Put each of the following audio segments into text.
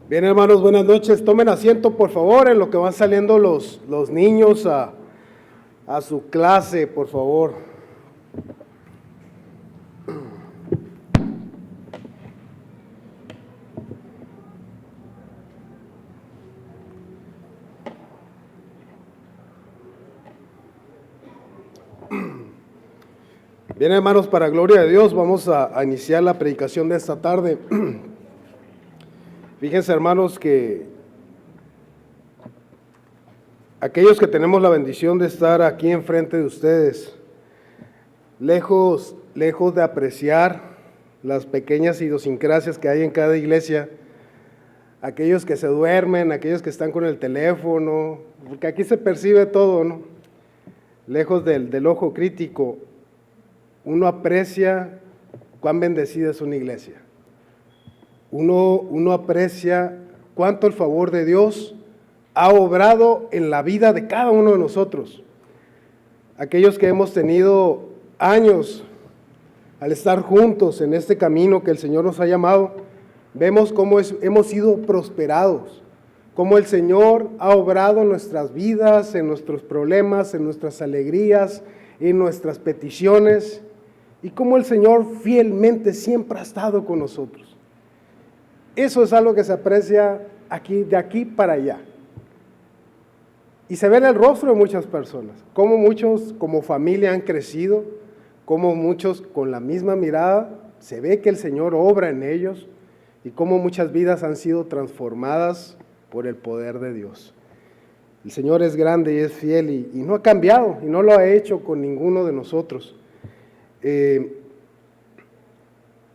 Bien, hermanos, buenas noches. Tomen asiento, por favor, en lo que van saliendo los niños a su clase, por favor. Bien, hermanos, para gloria de Dios, vamos a iniciar la predicación de esta tarde. Fíjense, hermanos, que aquellos que tenemos la bendición de estar aquí enfrente de ustedes, lejos de apreciar las pequeñas idiosincrasias que hay en cada iglesia, aquellos que se duermen, aquellos que están con el teléfono, porque aquí se percibe todo, ¿no? Lejos del ojo crítico, uno aprecia cuán bendecida es una iglesia. Uno aprecia cuánto el favor de Dios ha obrado en la vida de cada uno de nosotros. Aquellos que hemos tenido años al estar juntos en este camino que el Señor nos ha llamado, vemos cómo hemos sido prosperados, cómo el Señor ha obrado en nuestras vidas, en nuestros problemas, en nuestras alegrías, en nuestras peticiones, y cómo el Señor fielmente siempre ha estado con nosotros. Eso es algo que se aprecia aquí, de aquí para allá. Y se ve en el rostro de muchas personas, cómo muchos como familia han crecido, cómo muchos con la misma mirada, se ve que el Señor obra en ellos, y cómo muchas vidas han sido transformadas por el poder de Dios. El Señor es grande y es fiel y no ha cambiado, y no lo ha hecho con ninguno de nosotros.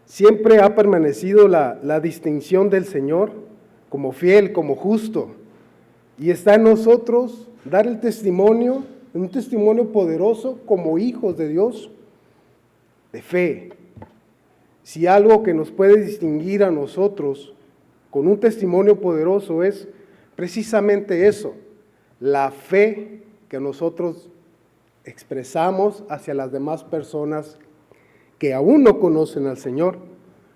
Siempre ha permanecido la distinción del Señor como fiel, como justo, y está en nosotros dar el testimonio, un testimonio poderoso como hijos de Dios, de fe. Si algo que nos puede distinguir a nosotros con un testimonio poderoso es precisamente eso, la fe que nosotros expresamos hacia las demás personas que aún no conocen al Señor,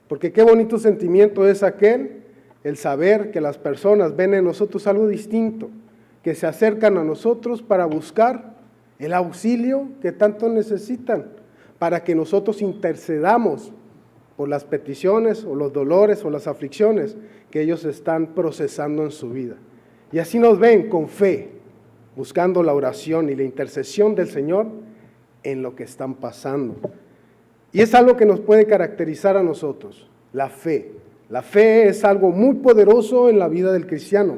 porque qué bonito sentimiento es aquel, el saber que las personas ven en nosotros algo distinto, que se acercan a nosotros para buscar el auxilio que tanto necesitan, para que nosotros intercedamos por las peticiones o los dolores o las aflicciones que ellos están procesando en su vida. Y así nos ven con fe, buscando la oración y la intercesión del Señor en lo que están pasando. Y es algo que nos puede caracterizar a nosotros, la fe. La fe es algo muy poderoso en la vida del cristiano.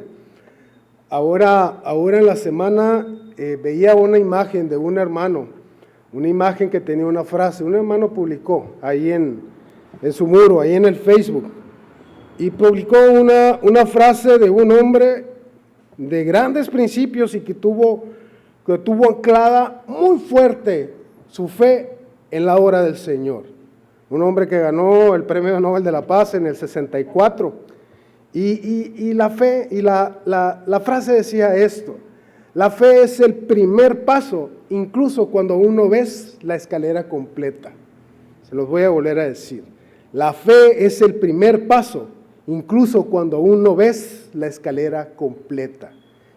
Ahora en la semana veía una imagen de un hermano, una imagen que tenía una frase, un hermano publicó ahí en su muro, ahí en el Facebook, y publicó una frase de un hombre de grandes principios y que tuvo anclada muy fuerte su fe en la obra del Señor. Un hombre que ganó el Premio Nobel de la Paz en el 64. Y la fe, y la frase decía esto: la fe es el primer paso, incluso cuando uno ves la escalera completa. Se los voy a volver a decir. La fe es el primer paso, incluso cuando uno ves la escalera completa.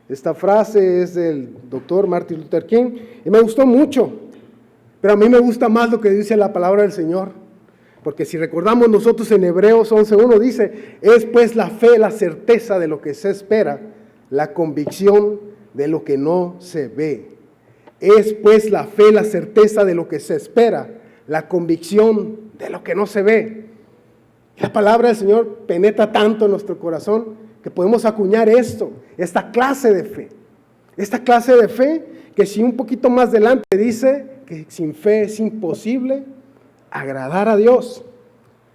Esta frase es del doctor Martin Luther King y me gustó mucho. Pero a mí me gusta más lo que dice la palabra del Señor, porque si recordamos nosotros en Hebreos 11:1 dice, es pues la fe, la certeza de lo que se espera, la convicción de lo que no se ve. Es pues la fe, la certeza de lo que se espera, la convicción de lo que no se ve. La palabra del Señor penetra tanto en nuestro corazón que podemos acuñar esta clase de fe. Esta clase de fe que si un poquito más adelante dice que sin fe es imposible agradar a Dios.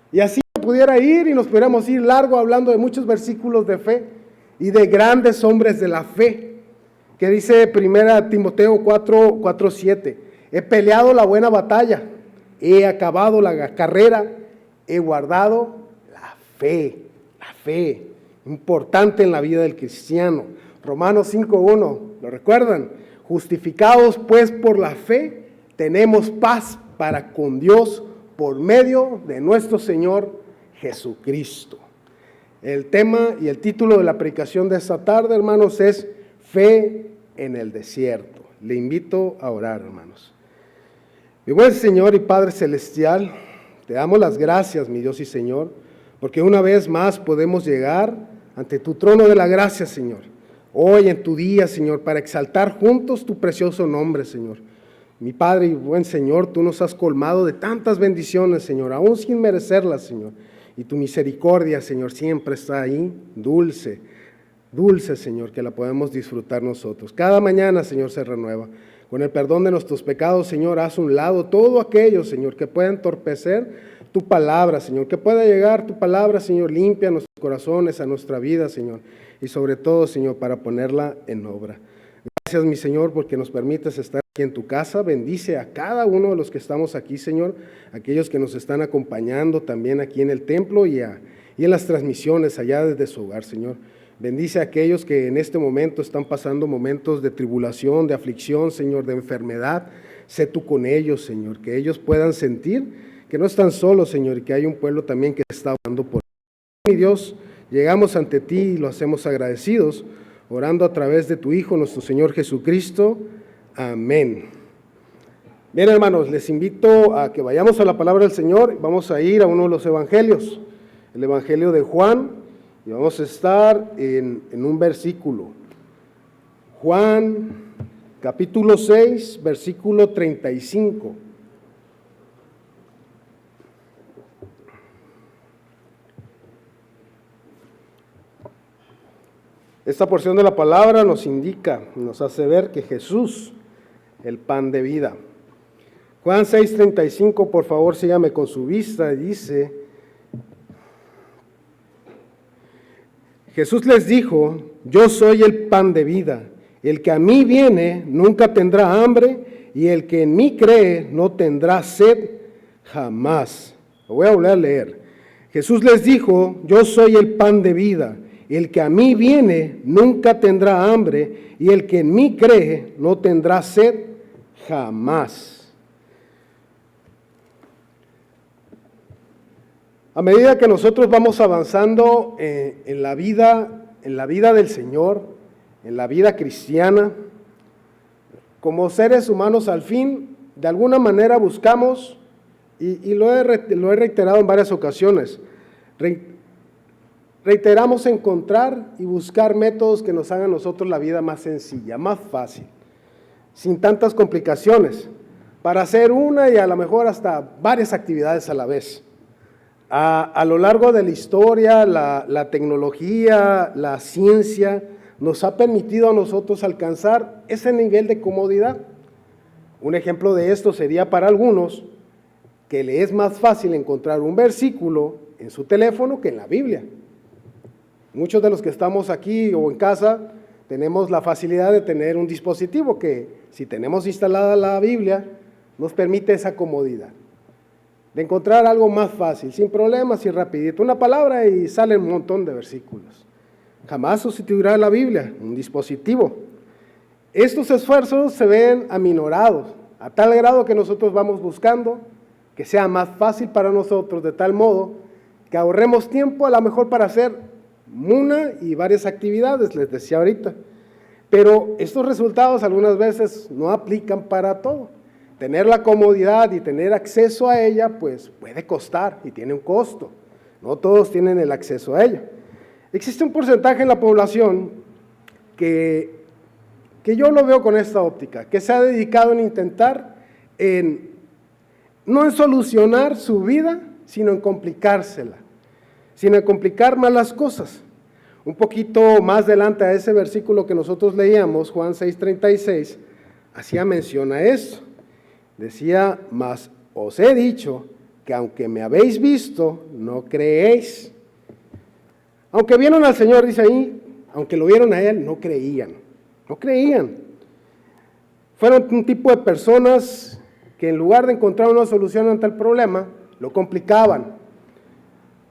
Y así pudiera ir y nos pudiéramos ir largo hablando de muchos versículos de fe y de grandes hombres de la fe, que dice 1 Timoteo 4:7, he peleado la buena batalla, he acabado la carrera, he guardado la fe, importante en la vida del cristiano. Romanos 5:1, ¿lo recuerdan? Justificados pues por la fe, tenemos paz para con Dios por medio de nuestro Señor Jesucristo. El tema y el título de la predicación de esta tarde, hermanos, es Fe en el desierto. Le invito a orar, hermanos. Mi buen Señor y Padre Celestial, te damos las gracias, mi Dios y Señor, porque una vez más podemos llegar ante tu trono de la gracia, Señor. Hoy en tu día, Señor, para exaltar juntos tu precioso nombre, Señor. Mi Padre y buen Señor, tú nos has colmado de tantas bendiciones, Señor, aún sin merecerlas, Señor. Y tu misericordia, Señor, siempre está ahí, dulce, dulce, Señor, que la podemos disfrutar nosotros. Cada mañana, Señor, se renueva. Con el perdón de nuestros pecados, Señor, haz a un lado todo aquello, Señor, que pueda entorpecer tu palabra, Señor. Que pueda llegar tu palabra, Señor, limpia a nuestros corazones, a nuestra vida, Señor. Y sobre todo, Señor, para ponerla en obra. Gracias, mi Señor, porque nos permites estar aquí en tu casa. Bendice a cada uno de los que estamos aquí, Señor, aquellos que nos están acompañando también aquí en el templo y en las transmisiones allá desde su hogar, Señor. Bendice a aquellos que en este momento están pasando momentos de tribulación, de aflicción, Señor, de enfermedad. Sé tú con ellos, Señor, que ellos puedan sentir que no están solos, Señor, y que hay un pueblo también que está orando por ellos. Mi Dios, llegamos ante ti y lo hacemos agradecidos, orando a través de tu Hijo, nuestro Señor Jesucristo. Amén. Bien, hermanos, les invito a que vayamos a la palabra del Señor. Vamos a ir a uno de los evangelios, el evangelio de Juan, y vamos a estar en un versículo. Juan, capítulo 6, versículo 35. Esta porción de la palabra nos indica, nos hace ver que Jesús, el pan de vida. Juan 6:35, por favor, sígame con su vista, dice: Jesús les dijo: yo soy el pan de vida, el que a mí viene nunca tendrá hambre, y el que en mí cree no tendrá sed jamás. Lo voy a volver a leer. Jesús les dijo: yo soy el pan de vida, el que a mí viene nunca tendrá hambre, y el que en mí cree no tendrá sed jamás. A medida que nosotros vamos avanzando en la vida del Señor, en la vida cristiana, como seres humanos al fin, de alguna manera buscamos, y lo he reiterado en varias ocasiones, reiteramos encontrar y buscar métodos que nos hagan a nosotros la vida más sencilla, más fácil, sin tantas complicaciones, para hacer una y a lo mejor hasta varias actividades a la vez. A lo largo de la historia, la tecnología, la ciencia, nos ha permitido a nosotros alcanzar ese nivel de comodidad. Un ejemplo de esto sería para algunos que le es más fácil encontrar un versículo en su teléfono que en la Biblia. Muchos de los que estamos aquí o en casa tenemos la facilidad de tener un dispositivo que, si tenemos instalada la Biblia, nos permite esa comodidad de encontrar algo más fácil, sin problemas y rapidito, una palabra y salen un montón de versículos. Jamás sustituirá la Biblia, un dispositivo. Estos esfuerzos se ven aminorados, a tal grado que nosotros vamos buscando que sea más fácil para nosotros, de tal modo que ahorremos tiempo a lo mejor para hacer una y varias actividades, les decía ahorita. Pero estos resultados algunas veces no aplican para todo. Tener la comodidad y tener acceso a ella, pues puede costar y tiene un costo. No todos tienen el acceso a ella. Existe un porcentaje en la población que yo lo veo con esta óptica, que se ha dedicado en intentar, no en solucionar su vida, sino en complicársela, sino en complicar más las cosas. Un poquito más adelante a ese versículo que nosotros leíamos, Juan 6:36, hacía mención a eso. Decía: mas os he dicho que aunque me habéis visto, no creéis. Aunque vieron al Señor, dice ahí, aunque lo vieron a Él, no creían. No creían. Fueron un tipo de personas que en lugar de encontrar una solución ante el problema, lo complicaban.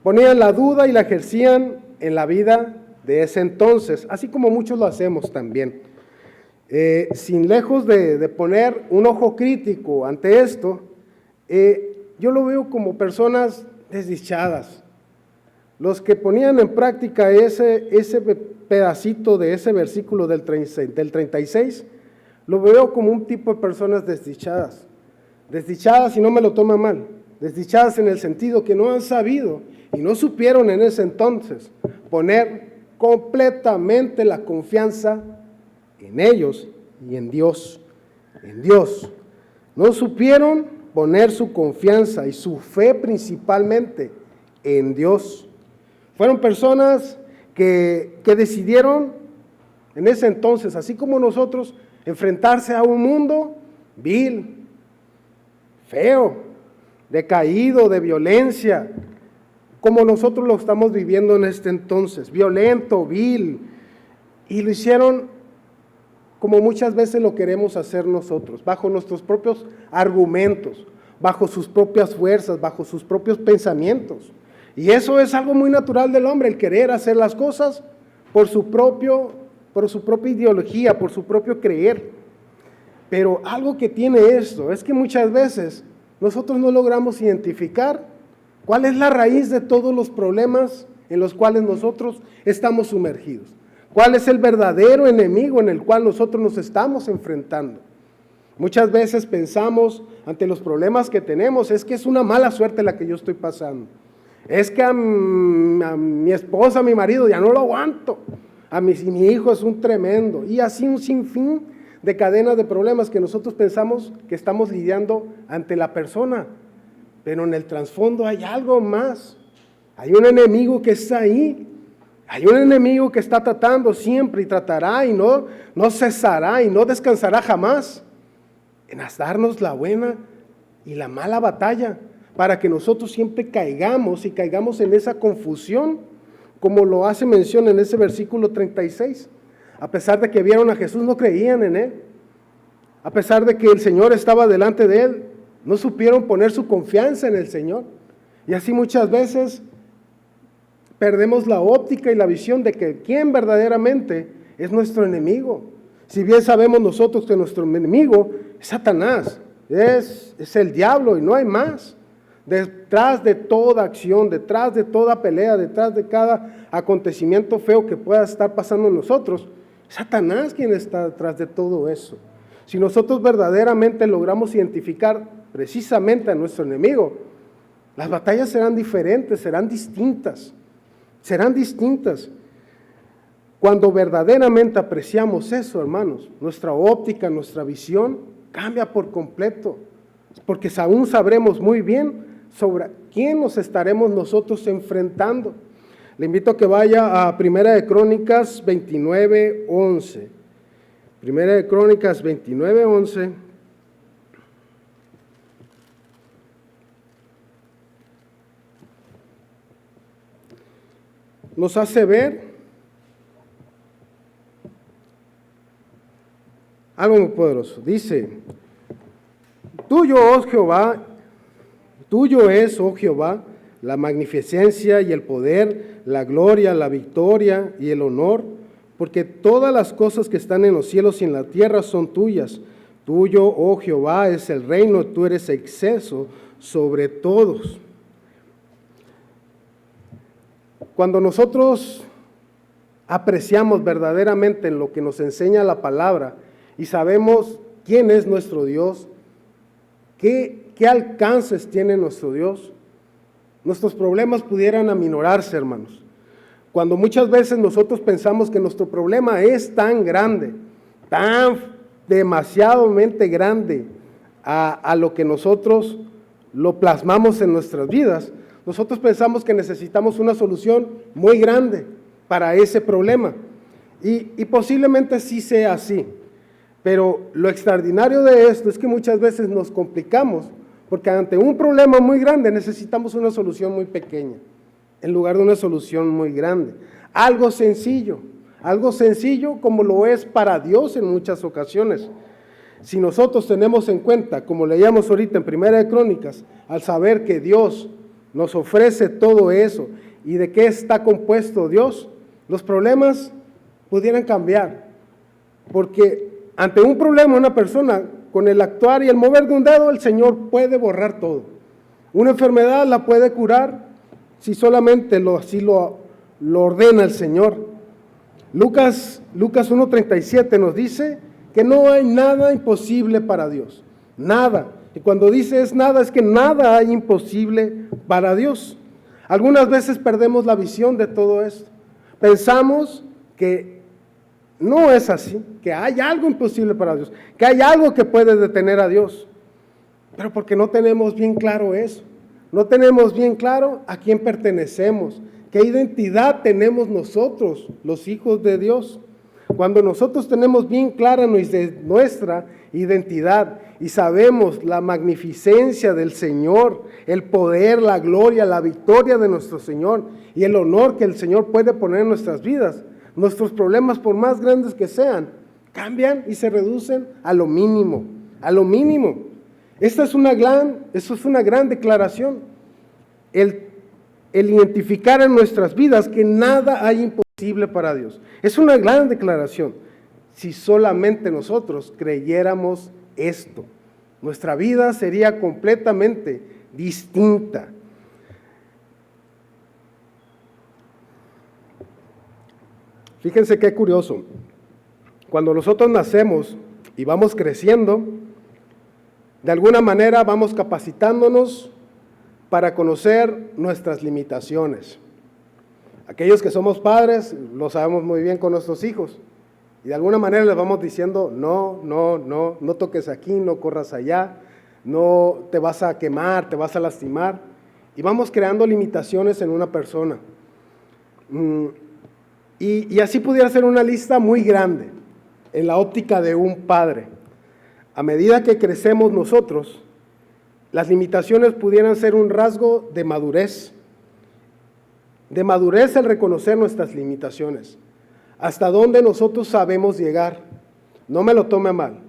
Ponían la duda y la ejercían en la vida de ese entonces, así como muchos lo hacemos también. Sin lejos de poner un ojo crítico ante esto, yo lo veo como personas desdichadas. los que ponían en práctica ese pedacito de ese versículo del 36, lo veo como un tipo de personas desdichadas. Desdichadas, y no me lo tomen mal, desdichadas en el sentido que no han sabido y no supieron en ese entonces poner completamente la confianza en ellos y en Dios. En Dios. No supieron poner su confianza y su fe principalmente en Dios. Fueron personas que decidieron en ese entonces, así como nosotros, enfrentarse a un mundo vil, feo, decaído, de violencia, como nosotros lo estamos viviendo en este entonces, violento, vil, y lo hicieron como muchas veces lo queremos hacer nosotros, bajo nuestros propios argumentos, bajo sus propias fuerzas, bajo sus propios pensamientos. Y eso es algo muy natural del hombre, el querer hacer las cosas por su propia ideología, por su propio creer. Pero algo que tiene esto es que muchas veces nosotros no logramos identificar cuál es la raíz de todos los problemas en los cuales nosotros estamos sumergidos. ¿Cuál es el verdadero enemigo en el cual nosotros nos estamos enfrentando? Muchas veces pensamos ante los problemas que tenemos, es que es una mala suerte la que yo estoy pasando. Es que a mi esposa, a mi marido, ya no lo aguanto. Mi hijo es un tremendo. Y así un sinfín de cadenas de problemas que nosotros pensamos que estamos lidiando ante la persona. Pero en el trasfondo hay algo más. Hay un enemigo que está ahí. Hay un enemigo que está tratando siempre y tratará y no cesará y no descansará jamás en darnos la buena y la mala batalla para que nosotros siempre caigamos en esa confusión, como lo hace mención en ese versículo 36. A pesar de que vieron a Jesús, no creían en Él. A pesar de que el Señor estaba delante de Él, no supieron poner su confianza en el Señor. Y así muchas veces perdemos la óptica y la visión de que quién verdaderamente es nuestro enemigo. Si bien sabemos nosotros que nuestro enemigo es Satanás, es el diablo y no hay más. Detrás de toda acción, detrás de toda pelea, detrás de cada acontecimiento feo que pueda estar pasando en nosotros, es Satanás quien está detrás de todo eso. Si nosotros verdaderamente logramos identificar precisamente a nuestro enemigo, las batallas serán diferentes, serán distintas. Cuando verdaderamente apreciamos eso, hermanos, nuestra óptica, nuestra visión cambia por completo, porque aún sabremos muy bien sobre quién nos estaremos nosotros enfrentando. Le invito a que vaya a Primera de Crónicas 29:11. Primera de Crónicas 29:11. Nos hace ver algo muy poderoso. Dice: tuyo, oh Jehová, tuyo es, oh Jehová, la magnificencia y el poder, la gloria, la victoria y el honor, porque todas las cosas que están en los cielos y en la tierra son tuyas. Tuyo, oh Jehová, es el reino, tú eres exceso sobre todos. Cuando nosotros apreciamos verdaderamente en lo que nos enseña la palabra y sabemos quién es nuestro Dios, qué alcances tiene nuestro Dios, nuestros problemas pudieran aminorarse, hermanos. Cuando muchas veces nosotros pensamos que nuestro problema es tan grande, tan demasiadamente grande a lo que nosotros lo plasmamos en nuestras vidas, nosotros pensamos que necesitamos una solución muy grande para ese problema. Y posiblemente sí sea así. Pero lo extraordinario de esto es que muchas veces nos complicamos, porque ante un problema muy grande necesitamos una solución muy pequeña, en lugar de una solución muy grande. Algo sencillo como lo es para Dios en muchas ocasiones. Si nosotros tenemos en cuenta, como leíamos ahorita en Primera de Crónicas, al saber que Dios nos ofrece todo eso y de qué está compuesto Dios, los problemas pudieran cambiar. Porque ante un problema, una persona, con el actuar y el mover de un dedo, el Señor puede borrar todo. Una enfermedad la puede curar si solamente así lo ordena el Señor. Lucas 1:37 nos dice que no hay nada imposible para Dios, nada. Y cuando dice es nada, es que nada hay imposible para Dios. Algunas veces perdemos la visión de todo esto. Pensamos que no es así, que hay algo imposible para Dios, que hay algo que puede detener a Dios. Pero porque no tenemos bien claro eso, no tenemos bien claro a quién pertenecemos, qué identidad tenemos nosotros, los hijos de Dios. Cuando nosotros tenemos bien clara nuestra identidad y sabemos la magnificencia del Señor, el poder, la gloria, la victoria de nuestro Señor y el honor que el Señor puede poner en nuestras vidas, nuestros problemas, por más grandes que sean, cambian y se reducen a lo mínimo, a lo mínimo. Eso es una gran declaración, el identificar en nuestras vidas que nada hay imposible para Dios. Es una gran declaración. Si solamente nosotros creyéramos esto, nuestra vida sería completamente distinta. Fíjense qué curioso. Cuando nosotros nacemos y vamos creciendo, de alguna manera vamos capacitándonos para conocer nuestras limitaciones. Aquellos que somos padres lo sabemos muy bien con nuestros hijos. Y de alguna manera les vamos diciendo, no toques aquí, no corras allá, no te vas a quemar, te vas a lastimar. Y vamos creando limitaciones en una persona. Y así pudiera ser una lista muy grande en la óptica de un padre. A medida que crecemos nosotros, las limitaciones pudieran ser un rasgo de madurez. De madurez el reconocer nuestras limitaciones. Hasta dónde nosotros sabemos llegar. No me lo tome mal.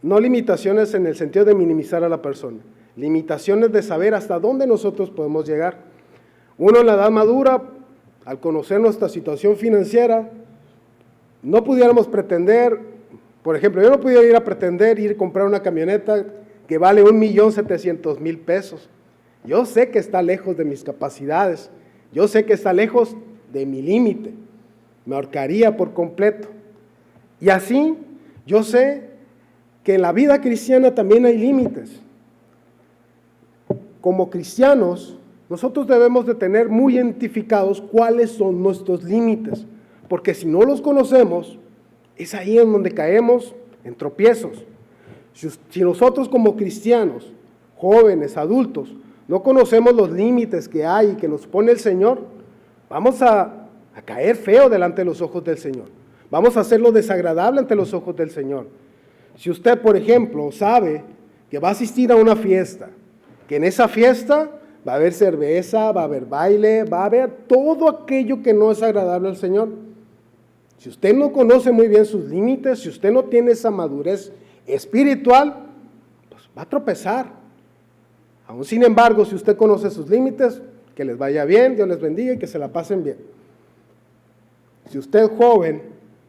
No limitaciones en el sentido de minimizar a la persona. Limitaciones de saber hasta dónde nosotros podemos llegar. Uno en la edad madura, al conocer nuestra situación financiera, no pudiéramos pretender, por ejemplo, yo no pudiera ir a comprar una camioneta que vale 1,700,000 pesos. Yo sé que está lejos de mis capacidades, yo sé que está lejos de mi límite, me ahorcaría por completo. Y así, yo sé que en la vida cristiana también hay límites. Como cristianos, nosotros debemos de tener muy identificados cuáles son nuestros límites, porque si no los conocemos, es ahí en donde caemos en tropiezos. Si nosotros como cristianos, jóvenes, adultos, no conocemos los límites que hay y que nos pone el Señor, vamos a caer feo delante de los ojos del Señor. Vamos a hacerlo desagradable ante los ojos del Señor. Si usted, por ejemplo, sabe que va a asistir a una fiesta, que en esa fiesta va a haber cerveza, va a haber baile, va a haber todo aquello que no es agradable al Señor. Si usted no conoce muy bien sus límites, si usted no tiene esa madurez espiritual, pues va a tropezar. Aún sin embargo, si usted conoce sus límites, que les vaya bien, Dios les bendiga y que se la pasen bien. Si usted joven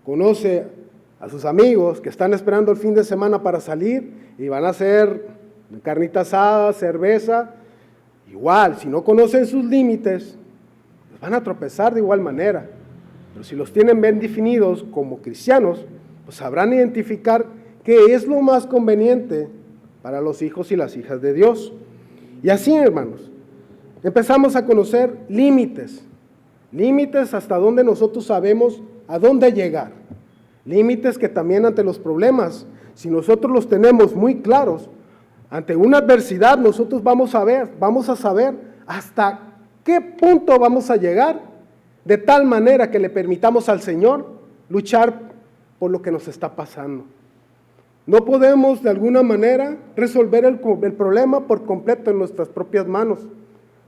conoce a sus amigos que están esperando el fin de semana para salir y van a hacer carnita asada, cerveza, igual, si no conocen sus límites, pues van a tropezar de igual manera. Pero si los tienen bien definidos como cristianos, pues sabrán identificar qué es lo más conveniente para los hijos y las hijas de Dios. Y así, hermanos, empezamos a conocer límites hasta donde nosotros sabemos a dónde llegar. Límites que también ante los problemas, si nosotros los tenemos muy claros, ante una adversidad nosotros vamos a saber hasta qué punto vamos a llegar, de tal manera que le permitamos al Señor luchar por lo que nos está pasando. No podemos de alguna manera resolver el problema por completo en nuestras propias manos,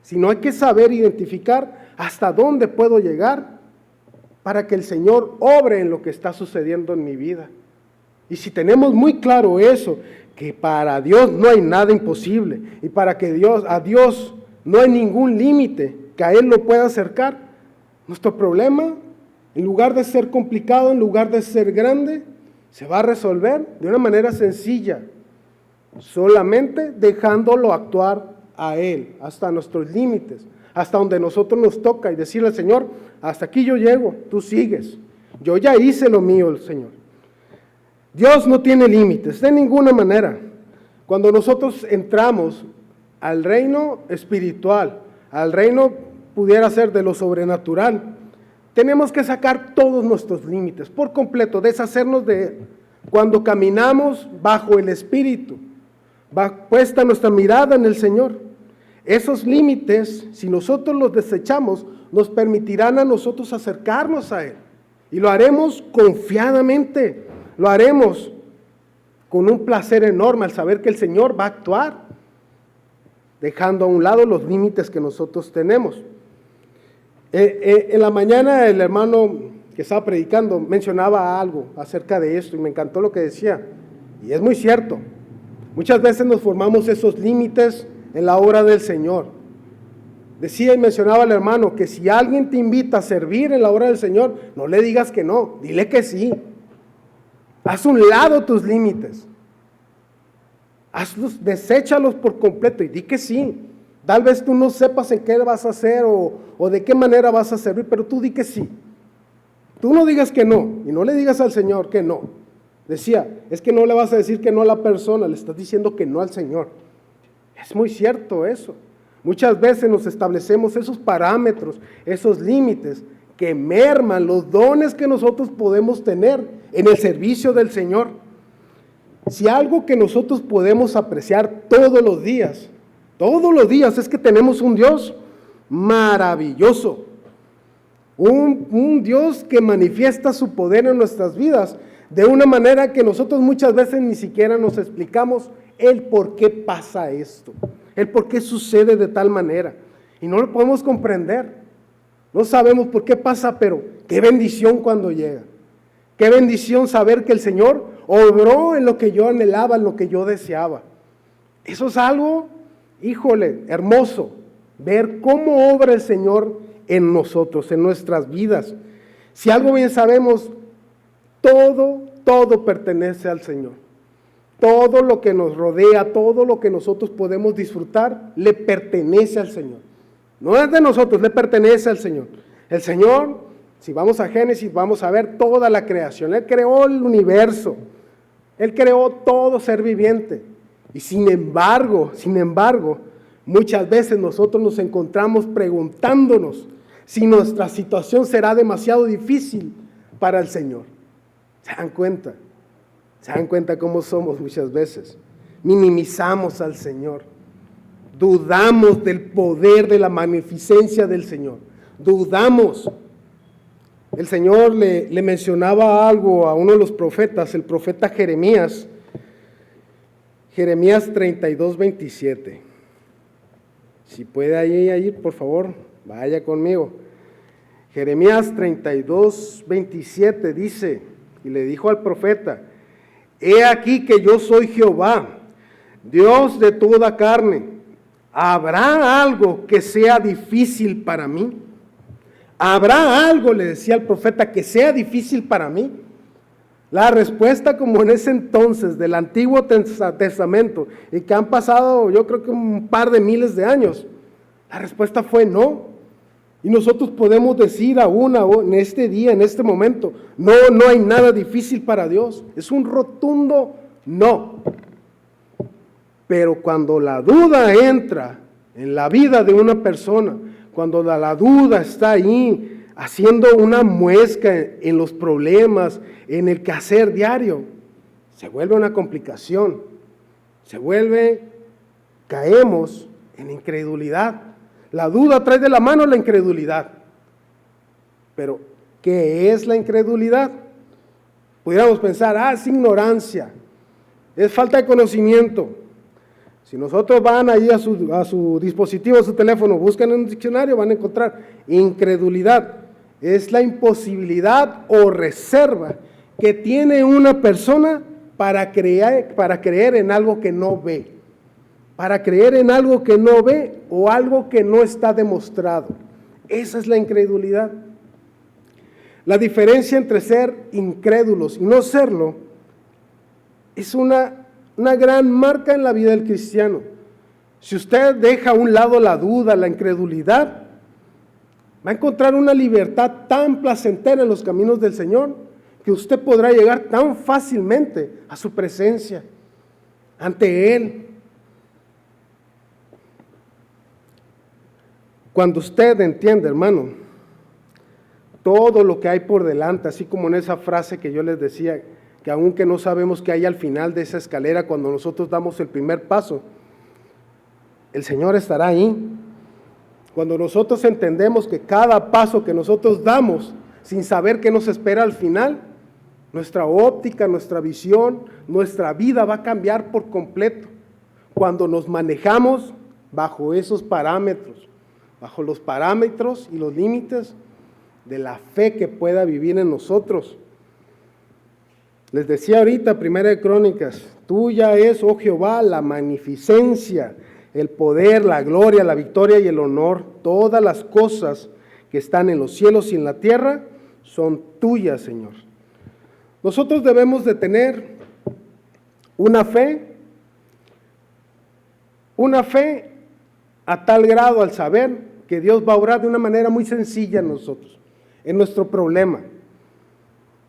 sino hay que saber identificar hasta dónde puedo llegar para que el Señor obre en lo que está sucediendo en mi vida. Y si tenemos muy claro eso, que para Dios no hay nada imposible y para que a Dios no hay ningún límite que a Él lo pueda acercar, nuestro problema, en lugar de ser complicado, en lugar de ser grande, se va a resolver de una manera sencilla, solamente dejándolo actuar a Él, hasta nuestros límites, hasta donde nosotros nos toca y decirle al Señor, hasta aquí yo llego, tú sigues. Yo ya hice lo mío, el Señor. Dios no tiene límites, de ninguna manera. Cuando nosotros entramos al reino espiritual, al reino pudiera ser de lo sobrenatural, tenemos que sacar todos nuestros límites por completo, deshacernos de él. Cuando caminamos bajo el Espíritu, puesta nuestra mirada en el Señor, esos límites, si nosotros los desechamos, nos permitirán a nosotros acercarnos a Él. Y lo haremos confiadamente, lo haremos con un placer enorme al saber que el Señor va a actuar, dejando a un lado los límites que nosotros tenemos. En la mañana el hermano que estaba predicando mencionaba algo acerca de esto y me encantó lo que decía. Y es muy cierto. Muchas veces nos formamos esos límites en la obra del Señor. Decía y mencionaba el hermano que si alguien te invita a servir en la obra del Señor, no le digas que no, dile que sí. Haz un lado tus límites. Hazlos, deséchalos por completo y di que sí. Tal vez tú no sepas en qué vas a hacer o de qué manera vas a servir, pero tú di que sí. Tú no digas que no y no le digas al Señor que no. Decía, es que no le vas a decir que no a la persona, le estás diciendo que no al Señor. Es muy cierto eso. Muchas veces nos establecemos esos parámetros, esos límites que merman los dones que nosotros podemos tener en el servicio del Señor. Si algo que nosotros podemos apreciar todos los días es que tenemos un Dios maravilloso. Un Dios que manifiesta su poder en nuestras vidas de una manera que nosotros muchas veces ni siquiera nos explicamos el por qué pasa esto, el por qué sucede de tal manera. Y no lo podemos comprender. No sabemos por qué pasa, pero qué bendición cuando llega. Qué bendición saber que el Señor obró en lo que yo anhelaba, en lo que yo deseaba. Eso es algo, híjole, hermoso. Ver cómo obra el Señor en nosotros, en nuestras vidas. Si algo bien sabemos, todo pertenece al Señor. Todo lo que nos rodea, todo lo que nosotros podemos disfrutar, le pertenece al Señor. No es de nosotros, le pertenece al Señor. El Señor, si vamos a Génesis, vamos a ver toda la creación. Él creó el universo. Él creó todo ser viviente. Y sin embargo, muchas veces nosotros nos encontramos preguntándonos si nuestra situación será demasiado difícil para el Señor. ¿Se dan cuenta? ¿Se dan cuenta cómo somos muchas veces? Minimizamos al Señor. Dudamos del poder, de la magnificencia del Señor. Dudamos. El Señor le mencionaba algo a uno de los profetas, el profeta Jeremías. Jeremías 32:27. Si puede ahí ir, por favor, vaya conmigo. Jeremías 32:27 dice, y le dijo al profeta: he aquí que yo soy Jehová, Dios de toda carne. ¿Habrá algo que sea difícil para mí? ¿Habrá algo, le decía el profeta, que sea difícil para mí? La respuesta, como en ese entonces del Antiguo Testamento, y que han pasado yo creo que un par de miles de años, la respuesta fue no. Y nosotros podemos decir aún en este día, en este momento, no hay nada difícil para Dios. Es un rotundo no. Pero cuando la duda entra en la vida de una persona, cuando la duda está ahí haciendo una muesca en los problemas, en el quehacer diario, se vuelve una complicación. Caemos en incredulidad. La duda trae de la mano la incredulidad. Pero, ¿qué es la incredulidad? Pudiéramos pensar, es ignorancia, es falta de conocimiento. Si nosotros van ahí a su dispositivo, a su teléfono, buscan en un diccionario, van a encontrar incredulidad. Es la imposibilidad o reserva que tiene una persona para creer en algo que no ve. Para creer en algo que no ve o algo que no está demostrado. Esa es la incredulidad. La diferencia entre ser incrédulos y no serlo es una gran marca en la vida del cristiano. Si usted deja a un lado la duda, la incredulidad, Va a encontrar una libertad tan placentera en los caminos del Señor que usted podrá llegar tan fácilmente a su presencia, ante Él. Cuando usted entiende, hermano, todo lo que hay por delante, así como en esa frase que yo les decía, que aunque no sabemos qué hay al final de esa escalera, cuando nosotros damos el primer paso, el Señor estará ahí. Cuando nosotros entendemos que cada paso que nosotros damos, sin saber qué nos espera al final, nuestra óptica, nuestra visión, nuestra vida va a cambiar por completo. Cuando nos manejamos bajo esos parámetros, bajo los parámetros y los límites de la fe que pueda vivir en nosotros. Les decía ahorita, Primera de Crónicas, tuya es, oh Jehová, la magnificencia, el poder, la gloria, la victoria y el honor. Todas las cosas que están en los cielos y en la tierra son tuyas, Señor. Nosotros debemos de tener una fe a tal grado al saber que Dios va a obrar de una manera muy sencilla en nosotros, en nuestro problema.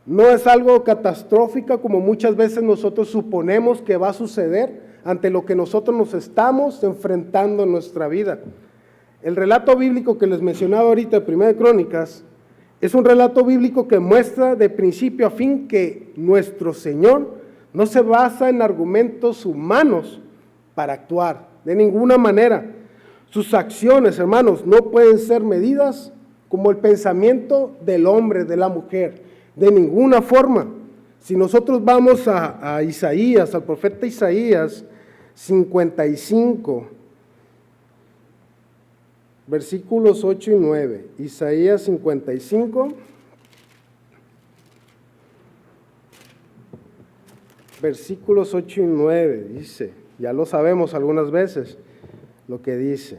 No es algo catastrófico como muchas veces nosotros suponemos que va a suceder ante lo que nosotros nos estamos enfrentando en nuestra vida. El relato bíblico que les mencionaba ahorita, Primera de Crónicas, es un relato bíblico que muestra de principio a fin que nuestro Señor no se basa en argumentos humanos para actuar, de ninguna manera. Sus acciones, hermanos, no pueden ser medidas como el pensamiento del hombre, de la mujer, de ninguna forma. Si nosotros vamos a Isaías, al profeta Isaías 55, versículos 8 y 9, Isaías 55, versículos 8 y 9, dice, ya lo sabemos algunas veces, lo que dice: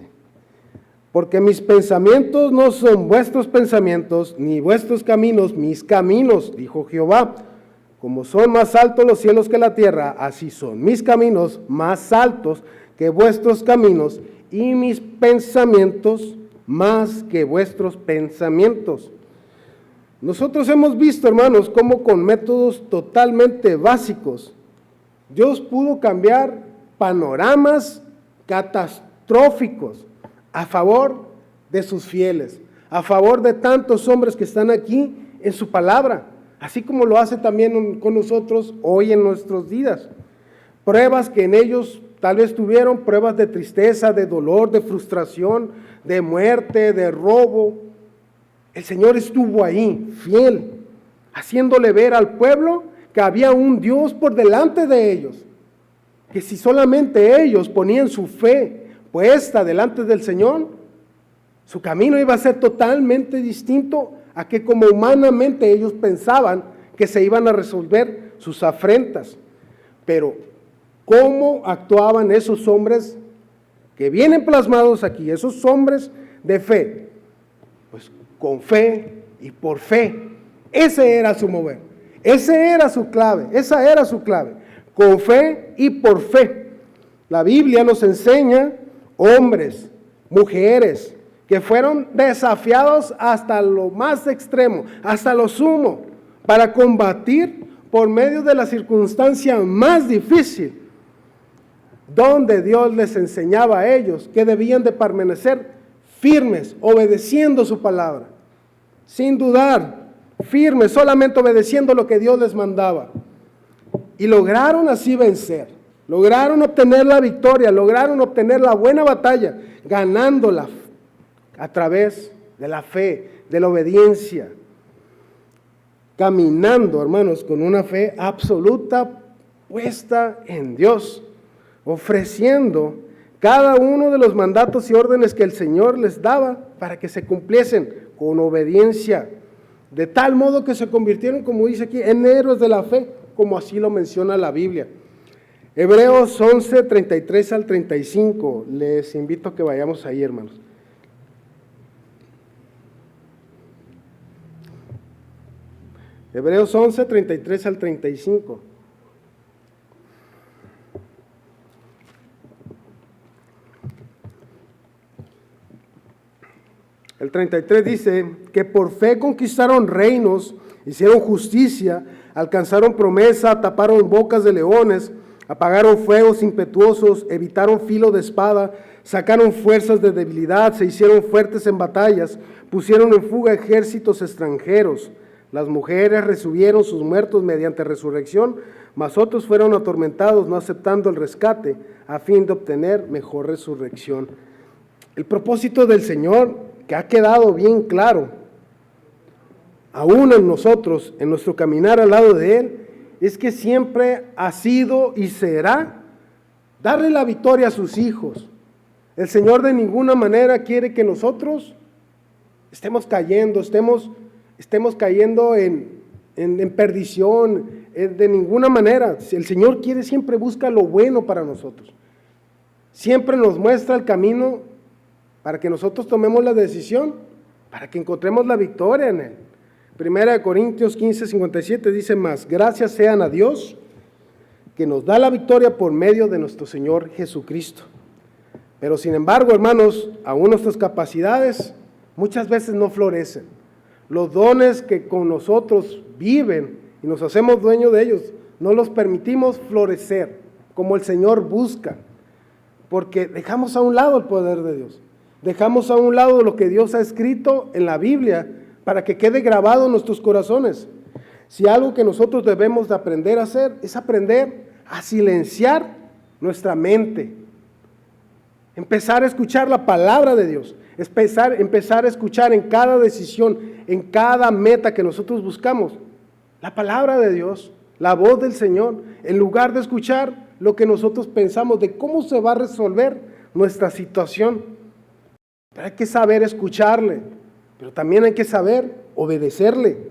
porque mis pensamientos no son vuestros pensamientos, ni vuestros caminos mis caminos, dijo Jehová. Como son más altos los cielos que la tierra, así son mis caminos más altos que vuestros caminos, y mis pensamientos más que vuestros pensamientos. Nosotros hemos visto, hermanos, cómo con métodos totalmente básicos, Dios pudo cambiar panoramas catastróficos a favor de sus fieles, a favor de tantos hombres que están aquí en su palabra, así como lo hace también con nosotros hoy en nuestros días. Pruebas que en ellos tal vez tuvieron, pruebas de tristeza, de dolor, de frustración, de muerte, de robo. El Señor estuvo ahí, fiel, haciéndole ver al pueblo que había un Dios por delante de ellos, que si solamente ellos ponían su fe puesta delante del Señor, su camino iba a ser totalmente distinto a que como humanamente ellos pensaban que se iban a resolver sus afrentas. Pero ¿cómo actuaban esos hombres que vienen plasmados aquí, esos hombres de fe? Pues con fe y por fe. Ese era su mover, ese era su clave, esa era su clave, con fe y por fe. La Biblia nos enseña hombres, mujeres, que fueron desafiados hasta lo más extremo, hasta lo sumo, para combatir por medio de la circunstancia más difícil, donde Dios les enseñaba a ellos que debían de permanecer firmes, obedeciendo su palabra, sin dudar, firmes, solamente obedeciendo lo que Dios les mandaba. Y lograron así vencer. Lograron obtener la victoria, lograron obtener la buena batalla, ganándola a través de la fe, de la obediencia, caminando, hermanos, con una fe absoluta puesta en Dios, ofreciendo cada uno de los mandatos y órdenes que el Señor les daba para que se cumpliesen con obediencia, de tal modo que se convirtieron, como dice aquí, en héroes de la fe, como así lo menciona la Biblia. Hebreos 11, 33 al 35, les invito a que vayamos ahí, hermanos. Hebreos 11, 33 al 35. El 33 dice que por fe conquistaron reinos, hicieron justicia, alcanzaron promesa, taparon bocas de leones, apagaron fuegos impetuosos, evitaron filo de espada, sacaron fuerzas de debilidad, se hicieron fuertes en batallas, pusieron en fuga ejércitos extranjeros. Las mujeres recibieron sus muertos mediante resurrección, mas otros fueron atormentados no aceptando el rescate a fin de obtener mejor resurrección. El propósito del Señor, que ha quedado bien claro, aún en nosotros, en nuestro caminar al lado de Él, es que siempre ha sido y será darle la victoria a sus hijos. El Señor de ninguna manera quiere que nosotros estemos cayendo, estemos cayendo en perdición, de ninguna manera. El Señor quiere, siempre busca lo bueno para nosotros. Siempre nos muestra el camino para que nosotros tomemos la decisión, para que encontremos la victoria en Él. 1 Corintios 15:57 dice más, gracias sean a Dios que nos da la victoria por medio de nuestro Señor Jesucristo. Pero sin embargo, hermanos, aún nuestras capacidades muchas veces no florecen. Los dones que con nosotros viven y nos hacemos dueños de ellos, no los permitimos florecer como el Señor busca, porque dejamos a un lado el poder de Dios, dejamos a un lado lo que Dios ha escrito en la Biblia para que quede grabado en nuestros corazones. Si algo que nosotros debemos de aprender a hacer es aprender a silenciar nuestra mente, empezar a escuchar la palabra de Dios, empezar a escuchar en cada decisión, en cada meta que nosotros buscamos, la palabra de Dios, la voz del Señor, en lugar de escuchar lo que nosotros pensamos de cómo se va a resolver nuestra situación. Pero hay que saber escucharle, pero también hay que saber obedecerle.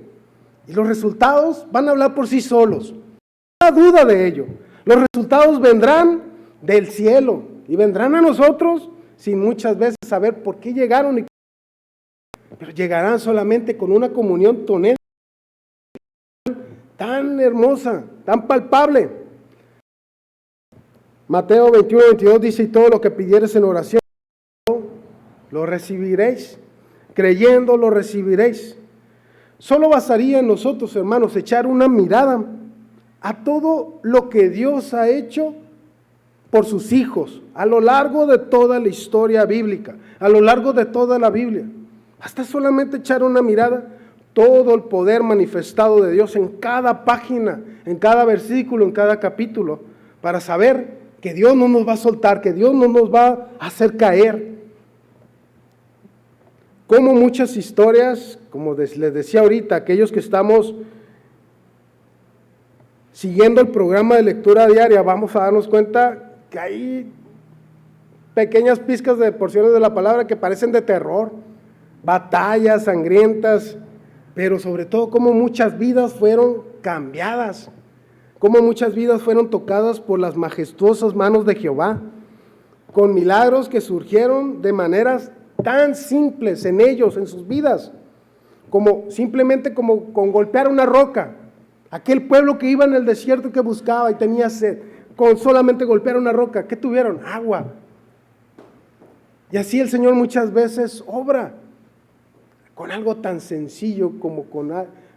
Y los resultados van a hablar por sí solos. No hay duda de ello. Los resultados vendrán del cielo y vendrán a nosotros sin muchas veces saber por qué llegaron, pero llegarán solamente con una comunión tan hermosa, tan palpable. Mateo 21:22 dice, y todo lo que pidieres en oración, lo recibiréis. Creyendo lo recibiréis. Solo bastaría en nosotros, hermanos, echar una mirada a todo lo que Dios ha hecho por sus hijos a lo largo de toda la historia bíblica, a lo largo de toda la Biblia. Basta solamente echar una mirada, todo el poder manifestado de Dios en cada página, en cada versículo, en cada capítulo, para saber que Dios no nos va a soltar, que Dios no nos va a hacer caer. Como muchas historias, como les decía ahorita, aquellos que estamos siguiendo el programa de lectura diaria, vamos a darnos cuenta que hay pequeñas pizcas de porciones de la palabra que parecen de terror, batallas sangrientas, pero sobre todo como muchas vidas fueron cambiadas, como muchas vidas fueron tocadas por las majestuosas manos de Jehová, con milagros que surgieron de maneras tan simples en ellos, en sus vidas, como simplemente como con golpear una roca. Aquel pueblo que iba en el desierto que buscaba y tenía sed, con solamente golpear una roca, ¿qué tuvieron? Agua. Y así el Señor muchas veces obra con algo tan sencillo como con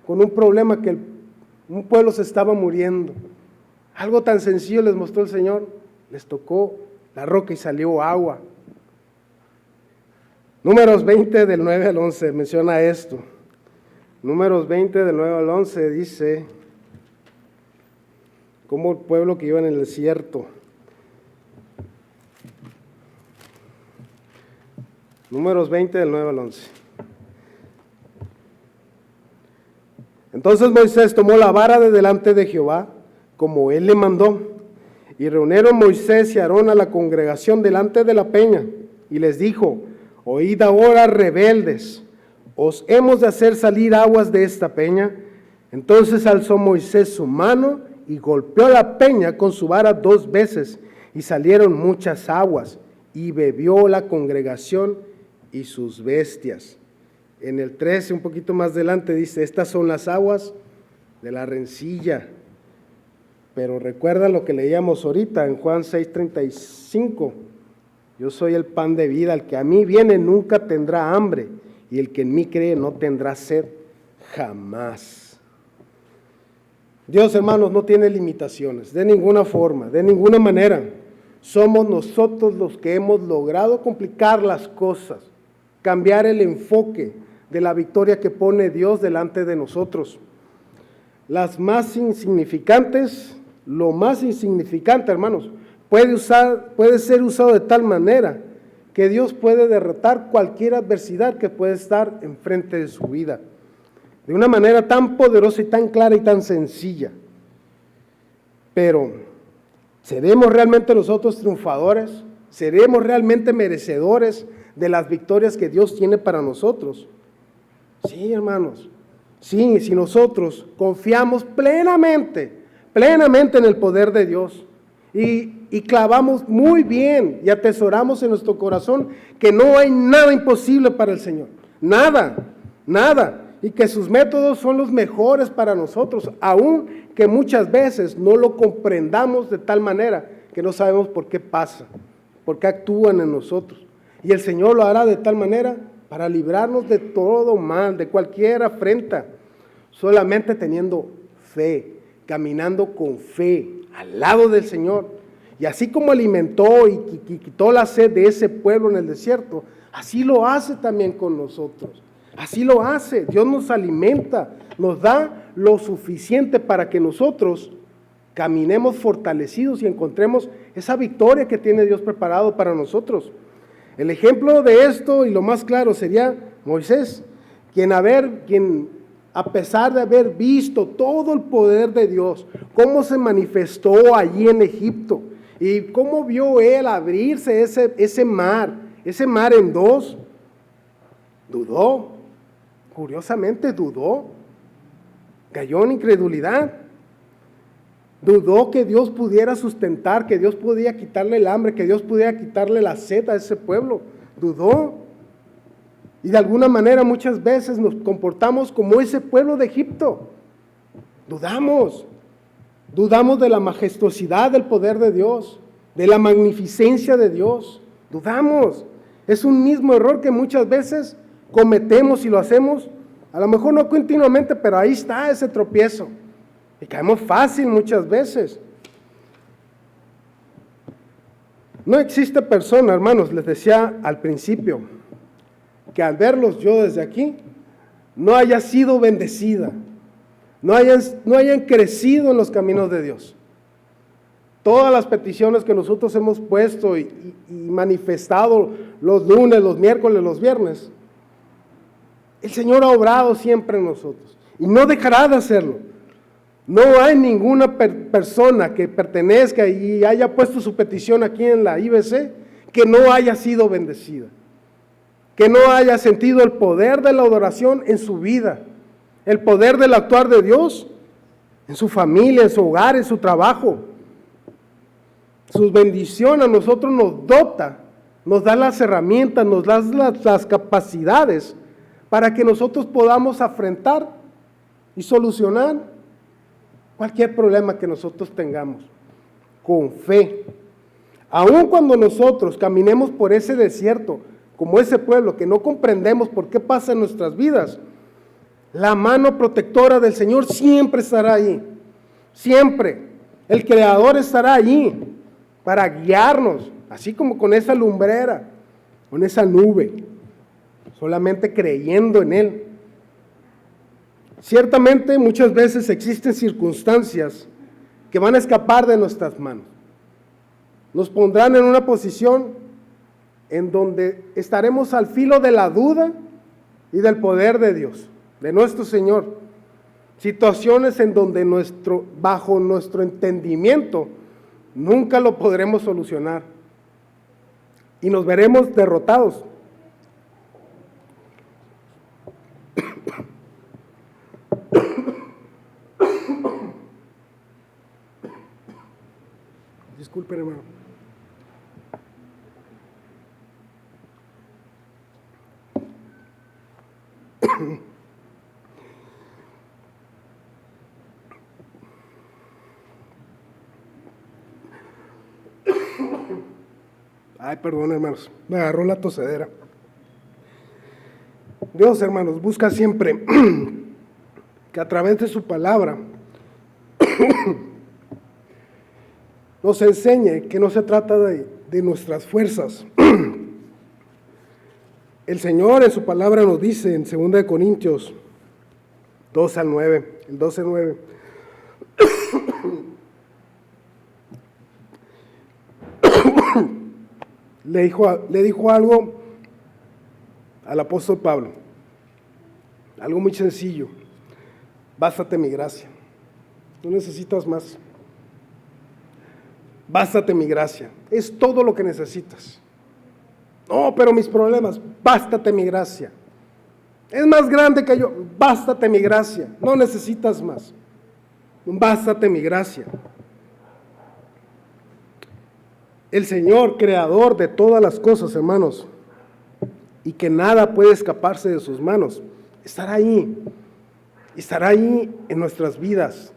un problema que un pueblo se estaba muriendo. Algo tan sencillo les mostró el Señor, les tocó la roca y salió agua. Números 20 del 9 al 11 menciona esto. Números 20 del 9 al 11 dice como el pueblo que iba en el desierto. Números 20 del 9 al 11. Entonces Moisés tomó la vara de delante de Jehová, como él le mandó, y reunieron Moisés y Aarón a la congregación delante de la peña, y les dijo: oíd ahora, rebeldes, ¿os hemos de hacer salir aguas de esta peña? Entonces alzó Moisés su mano y golpeó la peña con su vara 2 veces, y salieron muchas aguas, y bebió la congregación y sus bestias. En el 13, un poquito más adelante, dice: estas son las aguas de la rencilla. Pero recuerda lo que leíamos ahorita en Juan 6:35. Yo soy el pan de vida, el que a mí viene nunca tendrá hambre, y el que en mí cree no tendrá sed jamás. Dios, hermanos, no tiene limitaciones, de ninguna forma, de ninguna manera. Somos nosotros los que hemos logrado complicar las cosas, cambiar el enfoque de la victoria que pone Dios delante de nosotros. Las más insignificantes, lo más insignificante, hermanos, puede ser usado de tal manera que Dios puede derrotar cualquier adversidad que puede estar enfrente de su vida, de una manera tan poderosa y tan clara y tan sencilla. Pero, ¿seremos realmente nosotros triunfadores? ¿Seremos realmente merecedores de las victorias que Dios tiene para nosotros? Sí, hermanos. Sí, si nosotros confiamos plenamente en el poder de Dios y clavamos muy bien y atesoramos en nuestro corazón que no hay nada imposible para el Señor, nada, y que sus métodos son los mejores para nosotros, aun que muchas veces no lo comprendamos de tal manera que no sabemos por qué pasa, por qué actúan en nosotros. Y el Señor lo hará de tal manera para librarnos de todo mal, de cualquier afrenta, solamente teniendo fe, caminando con fe al lado del Señor. Y así como alimentó y quitó la sed de ese pueblo en el desierto, así lo hace también con nosotros. Así lo hace. Dios nos alimenta, nos da lo suficiente para que nosotros caminemos fortalecidos y encontremos esa victoria que tiene Dios preparado para nosotros. El ejemplo de esto y lo más claro sería Moisés, quien a pesar de haber visto todo el poder de Dios, cómo se manifestó allí en Egipto y cómo vio él abrirse ese mar en dos, dudó, curiosamente dudó, cayó en incredulidad, dudó que Dios pudiera sustentar, que Dios podía quitarle el hambre, que Dios pudiera quitarle la sed a ese pueblo, dudó. Y de alguna manera muchas veces nos comportamos como ese pueblo de Egipto. Dudamos de la majestuosidad del poder de Dios, de la magnificencia de Dios. Dudamos. Es un mismo error que muchas veces cometemos y lo hacemos, a lo mejor no continuamente, pero ahí está ese tropiezo. Y caemos fácil muchas veces. No existe persona, hermanos, les decía al principio, que al verlos yo desde aquí, no haya sido bendecida, no hayan crecido en los caminos de Dios. Todas las peticiones que nosotros hemos puesto y manifestado los lunes, los miércoles, los viernes, el Señor ha obrado siempre en nosotros y no dejará de hacerlo. No hay ninguna persona que pertenezca y haya puesto su petición aquí en la IBC que no haya sido bendecida, que no haya sentido el poder de la adoración en su vida, el poder del actuar de Dios en su familia, en su hogar, en su trabajo. Su bendición a nosotros nos dota, nos da las herramientas, nos da las capacidades para que nosotros podamos afrontar y solucionar cualquier problema que nosotros tengamos con fe. Aun cuando nosotros caminemos por ese desierto, como ese pueblo que no comprendemos por qué pasa en nuestras vidas, la mano protectora del Señor siempre estará ahí, siempre. El Creador estará allí para guiarnos, así como con esa lumbrera, con esa nube, solamente creyendo en Él. Ciertamente muchas veces existen circunstancias que van a escapar de nuestras manos. Nos pondrán en una posición en donde estaremos al filo de la duda y del poder de Dios, de nuestro Señor. Situaciones en donde bajo nuestro entendimiento nunca lo podremos solucionar y nos veremos derrotados. Disculpen, hermano. Ay, perdón, hermanos, me agarró la tosedera. Dios, hermanos, busca siempre que a través de su palabra nos enseñe que no se trata de nuestras fuerzas. El Señor en su palabra nos dice en 2 Corintios 2 al 9, el 12 al 9. Le dijo algo al apóstol Pablo, algo muy sencillo: bástate mi gracia, no necesitas más. Bástate mi gracia, es todo lo que necesitas. No, pero mis problemas, bástate mi gracia. Es más grande que yo, bástate mi gracia, no necesitas más. Bástate mi gracia. El Señor, creador de todas las cosas, hermanos, y que nada puede escaparse de sus manos, estará ahí en nuestras vidas,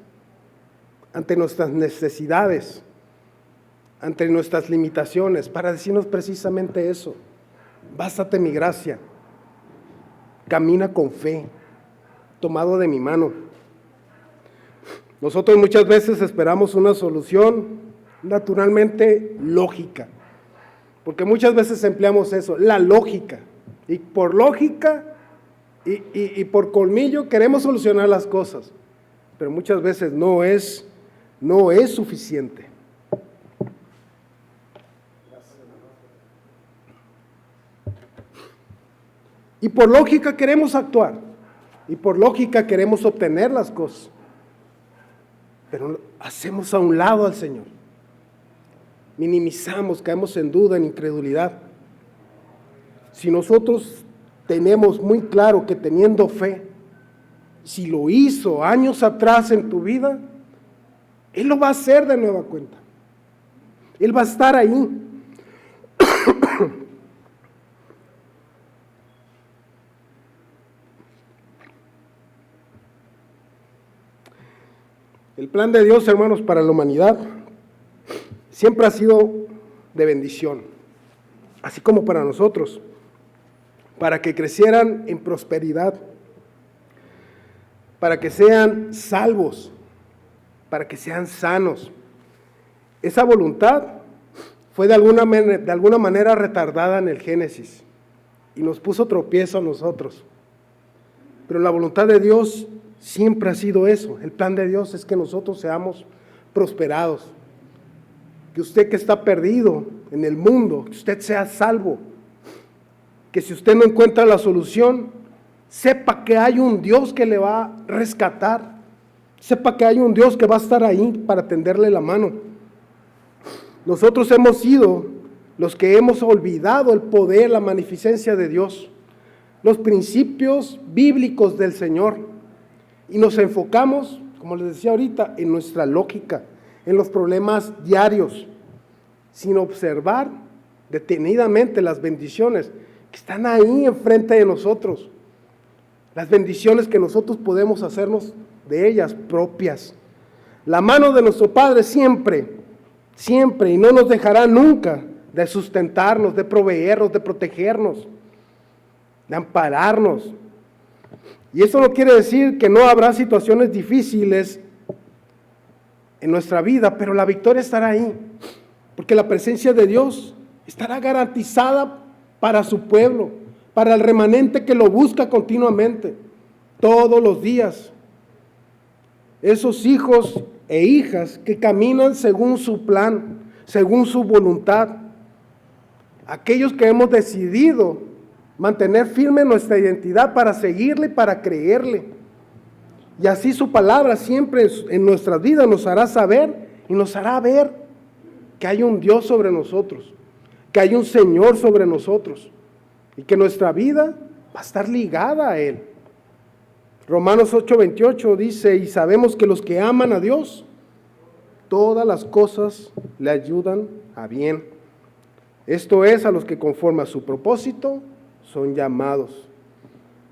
ante nuestras necesidades, ante nuestras limitaciones, para decirnos precisamente eso: bástate mi gracia, camina con fe, tomado de mi mano. Nosotros muchas veces esperamos una solución naturalmente lógica, porque muchas veces empleamos eso, la lógica, y por lógica y por colmillo queremos solucionar las cosas, pero muchas veces no es suficiente. Y por lógica queremos actuar, y por lógica queremos obtener las cosas, pero hacemos a un lado al Señor, minimizamos, caemos en duda, en incredulidad. Si nosotros tenemos muy claro que teniendo fe, si lo hizo años atrás en tu vida, Él lo va a hacer de nueva cuenta. Él va a estar ahí. El plan de Dios, hermanos, para la humanidad siempre ha sido de bendición, así como para nosotros, para que crecieran en prosperidad, para que sean salvos, para que sean sanos. Esa voluntad fue de alguna manera retardada en el Génesis y nos puso tropiezo a nosotros. Pero la voluntad de Dios siempre ha sido eso. El plan de Dios es que nosotros seamos prosperados, que usted que está perdido en el mundo, que usted sea salvo, que si usted no encuentra la solución, sepa que hay un Dios que le va a rescatar, sepa que hay un Dios que va a estar ahí para tenderle la mano. Nosotros hemos sido los que hemos olvidado el poder, la magnificencia de Dios, los principios bíblicos del Señor, y nos enfocamos, como les decía ahorita, en nuestra lógica, en los problemas diarios, sin observar detenidamente las bendiciones que están ahí enfrente de nosotros, las bendiciones que nosotros podemos hacernos de ellas propias. La mano de nuestro Padre siempre, y no nos dejará nunca de sustentarnos, de proveernos, de protegernos, de ampararnos. Y eso no quiere decir que no habrá situaciones difíciles en nuestra vida, pero la victoria estará ahí, porque la presencia de Dios estará garantizada para su pueblo, para el remanente que lo busca continuamente, todos los días. Esos hijos e hijas que caminan según su plan, según su voluntad, aquellos que hemos decidido mantener firme nuestra identidad para seguirle, para creerle. Y así su palabra siempre en nuestras vidas nos hará saber y nos hará ver que hay un Dios sobre nosotros, que hay un Señor sobre nosotros y que nuestra vida va a estar ligada a Él. Romanos 8:28 dice: y sabemos que los que aman a Dios, todas las cosas le ayudan a bien. Esto es, a los que conforme a su propósito son llamados.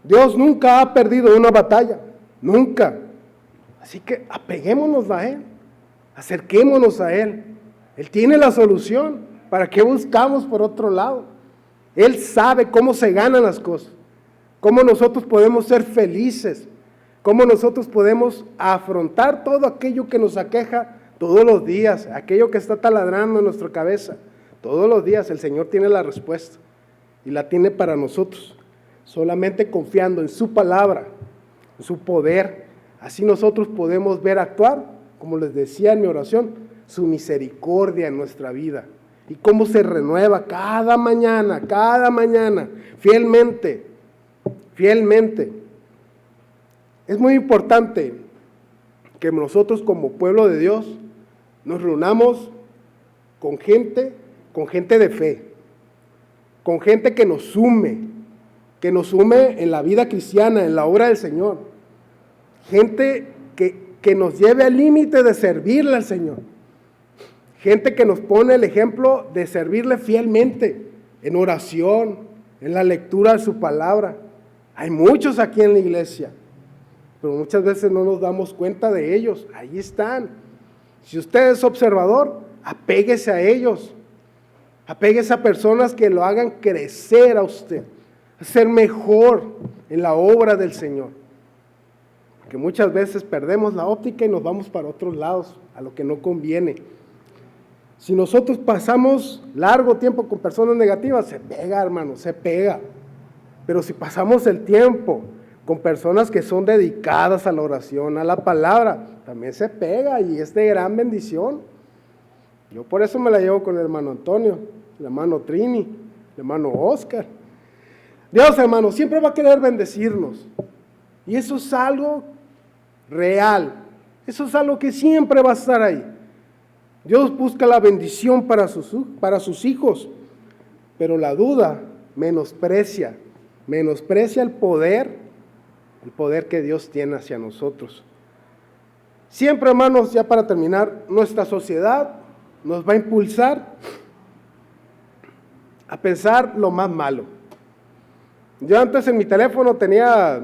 Dios nunca ha perdido una batalla, nunca. Así que apeguémonos a Él, acerquémonos a Él. Él tiene la solución. ¿Para qué buscamos por otro lado? Él sabe cómo se ganan las cosas. cómo nosotros podemos ser felices, cómo nosotros podemos afrontar todo aquello que nos aqueja todos los días, aquello que está taladrando en nuestra cabeza. Todos los días el Señor tiene la respuesta y la tiene para nosotros, solamente confiando en su palabra, en su poder. Así nosotros podemos ver actuar, como les decía en mi oración, su misericordia en nuestra vida y cómo se renueva cada mañana, fielmente, fielmente. Es muy importante que nosotros como pueblo de Dios nos reunamos con gente de fe, con gente que nos sume en la vida cristiana, en la obra del Señor. Gente que nos lleve al límite de servirle al Señor. Gente que nos pone el ejemplo de servirle fielmente, en oración, en la lectura de su palabra. Hay muchos aquí en la iglesia, pero muchas veces no nos damos cuenta de ellos. Ahí están. Si usted es observador, apéguese a ellos. Apéguese a personas que lo hagan crecer a usted, a ser mejor en la obra del Señor. Porque muchas veces perdemos la óptica y nos vamos para otros lados, a lo que no conviene. Si nosotros pasamos largo tiempo con personas negativas, se pega, hermano, se pega. Pero si pasamos el tiempo con personas que son dedicadas a la oración, a la palabra, también se pega y es de gran bendición. Yo por eso me la llevo con el hermano Antonio, el hermano Trini, el hermano Oscar. Dios, hermano, siempre va a querer bendecirnos. Y eso es algo real. Eso es algo que siempre va a estar ahí. Dios busca la bendición para sus hijos, pero la duda menosprecia el poder que Dios tiene hacia nosotros. Siempre, hermanos, ya para terminar, nuestra sociedad nos va a impulsar a pensar lo más malo. Yo antes en mi teléfono tenía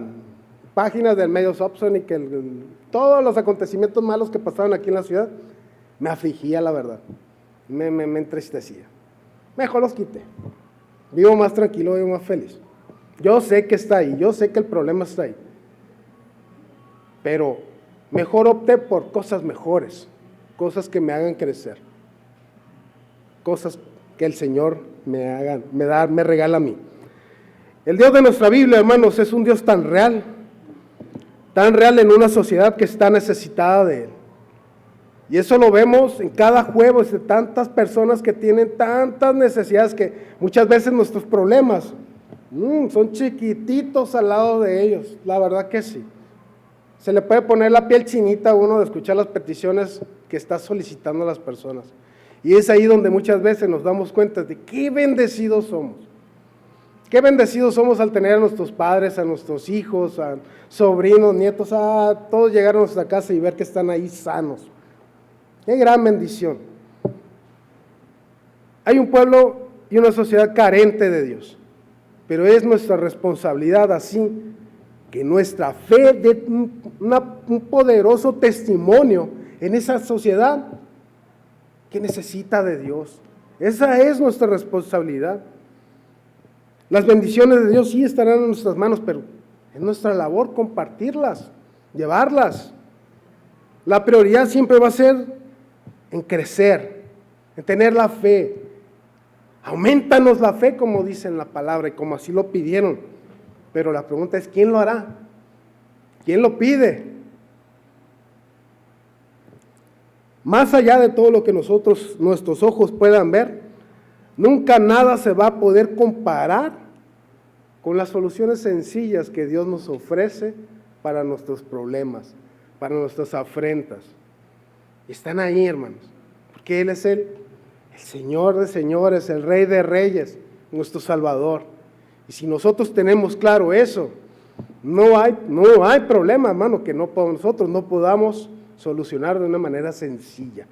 páginas del Medios Opson y que todos los acontecimientos malos que pasaban aquí en la ciudad me afligía, la verdad, me entristecía. Mejor los quité. Vivo más tranquilo, vivo más feliz. Yo sé que está ahí, yo sé que el problema está ahí. Pero mejor opté por cosas mejores, cosas que me hagan crecer, cosas que el Señor me regala a mí. El Dios de nuestra Biblia, hermanos, es un Dios tan real en una sociedad que está necesitada de Él. Y eso lo vemos en cada juego, de tantas personas que tienen tantas necesidades que muchas veces nuestros problemas son chiquititos al lado de ellos, la verdad que sí. Se le puede poner la piel chinita a uno de escuchar las peticiones que está solicitando a las personas. Y es ahí donde muchas veces nos damos cuenta de qué bendecidos somos. Qué bendecidos somos al tener a nuestros padres, a nuestros hijos, a sobrinos, nietos, a todos llegar a nuestra casa y ver que están ahí sanos. Qué gran bendición. Hay un pueblo y una sociedad carente de Dios, pero es nuestra responsabilidad así que nuestra fe dé un poderoso testimonio en esa sociedad que necesita de Dios. Esa es nuestra responsabilidad. Las bendiciones de Dios sí estarán en nuestras manos, pero es nuestra labor compartirlas, llevarlas. La prioridad siempre va a ser en crecer, en tener la fe. Aumentanos la fe, como dice en la palabra y como así lo pidieron. Pero la pregunta es, ¿quién lo hará? ¿Quién lo pide? Más allá de todo lo que nuestros ojos puedan ver, nunca nada se va a poder comparar con las soluciones sencillas que Dios nos ofrece para nuestros problemas, para nuestras afrentas. Están ahí, hermanos, porque Él es el Señor de señores, el Rey de reyes, nuestro Salvador. Y si nosotros tenemos claro eso, no hay problema, hermano, que nosotros no podamos solucionar de una manera sencilla,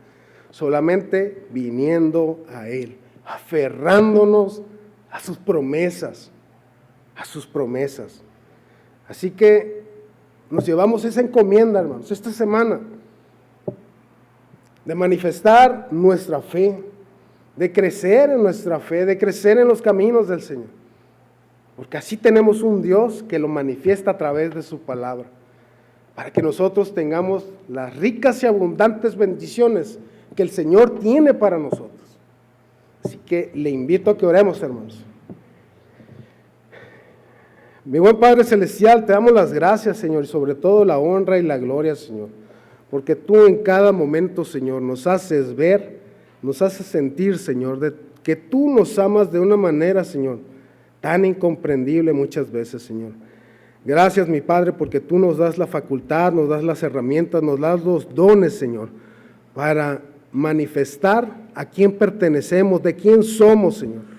solamente viniendo a Él, aferrándonos a sus promesas, Así que nos llevamos esa encomienda, hermanos, esta semana, de manifestar nuestra fe, de crecer en nuestra fe, de crecer en los caminos del Señor. porque así tenemos un Dios que lo manifiesta a través de su palabra, para que nosotros tengamos las ricas y abundantes bendiciones que el Señor tiene para nosotros. Así que le invito a que oremos, hermanos. Mi buen Padre Celestial, te damos las gracias, Señor, y sobre todo la honra y la gloria, Señor, porque tú en cada momento, Señor, nos haces ver, nos haces sentir, Señor, de que tú nos amas de una manera, Señor, tan incomprendible muchas veces, Señor. Gracias, mi Padre, porque tú nos das la facultad, nos das las herramientas, nos das los dones, Señor, para manifestar a quién pertenecemos, de quién somos, Señor.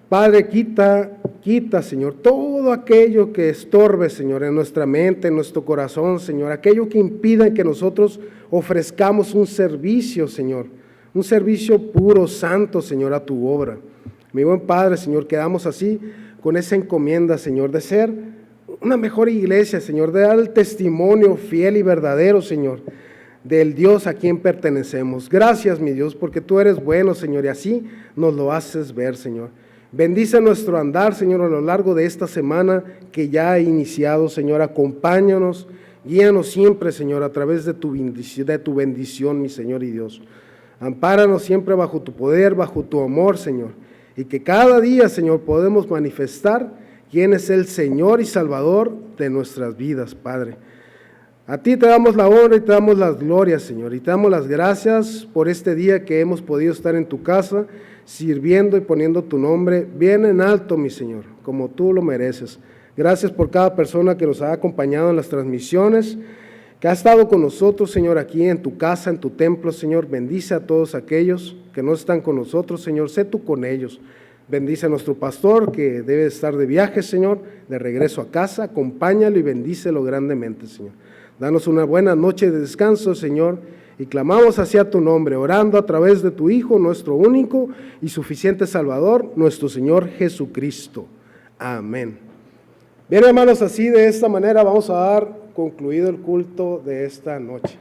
Padre, quita, Señor, todo aquello que estorbe, Señor, en nuestra mente, en nuestro corazón, Señor, aquello que impida que nosotros ofrezcamos un servicio, Señor, un servicio puro, santo, Señor, a tu obra. Mi buen Padre, Señor, quedamos así con esa encomienda, Señor, de ser una mejor iglesia, Señor, de dar el testimonio fiel y verdadero, Señor, del Dios a quien pertenecemos. Gracias, mi Dios, porque tú eres bueno, Señor, y así nos lo haces ver, Señor. Bendice nuestro andar, Señor, a lo largo de esta semana que ya ha iniciado, Señor. Acompáñanos, guíanos siempre, Señor, a través de tu bendición, mi Señor y Dios. Ampáranos siempre bajo tu poder, bajo tu amor, Señor. Y que cada día, Señor, podemos manifestar quién es el Señor y Salvador de nuestras vidas, Padre. A ti te damos la honra y te damos las glorias, Señor. Y te damos las gracias por este día que hemos podido estar en tu casa, sirviendo y poniendo tu nombre bien en alto, mi Señor, como tú lo mereces. Gracias por cada persona que nos ha acompañado en las transmisiones, que ha estado con nosotros, Señor, aquí en tu casa, en tu templo, Señor. Bendice a todos aquellos que no están con nosotros, Señor, sé tú con ellos. Bendice a nuestro pastor que debe estar de viaje, Señor, de regreso a casa. Acompáñalo y bendícelo grandemente, Señor. Danos una buena noche de descanso, Señor, y clamamos hacia tu nombre, orando a través de tu Hijo, nuestro único y suficiente Salvador, nuestro Señor Jesucristo. Amén. Bien, hermanos, así de esta manera vamos a dar concluido el culto de esta noche.